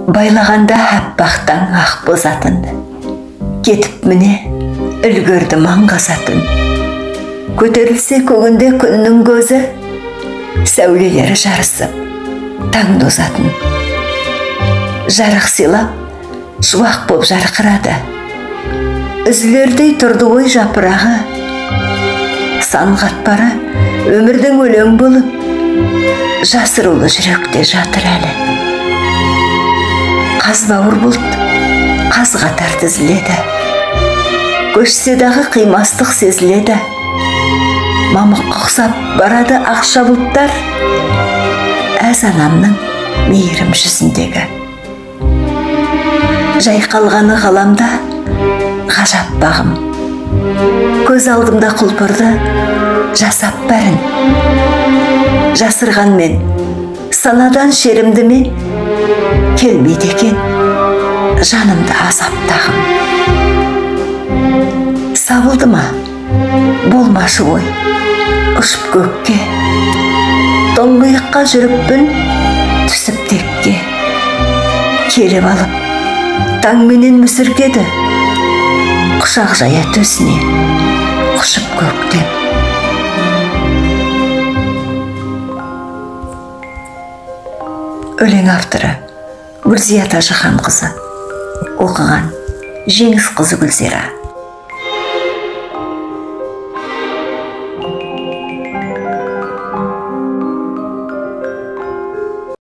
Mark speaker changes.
Speaker 1: Байлағанда аппақтан ақ бозатын, кетіп міне үлгерді маңғазатын. Көтерілсе көгінде күннің көзі, сәулелері жарысып таң дозатын. Жарық сыйлап, шуақ боп жарқырады. Үзілердей тұрды ой жапырағы, сан қатпары өмірдің өлең болып, жасырулы жүректе жатыр әлі. Қаз бауыр бұлт, қаз қатар тізіледі. Көшсе дағы қимастық сезіледі. Мамық құқсап барады ақша бұлттар, әз анамның мейірім жүзіндегі. Жайқалғаны ғаламда ғажап бағым, көз алдымда құлпырды жасап бәрін. Жасырған мен, санадан шерімді мен, келмейді екен жанымды азаптағым. Сабылды ма, болмашы ой, ұшып көкке, тоңғиыққа жүріппін, түсіп текке. Келіп алып, таңменен мүсіркеді, құшақ жая төсіне, құшып көктем. Өлең авторы Гүлзия Тажықанқызы, оқыған Жеңіс қызы Гүлзира.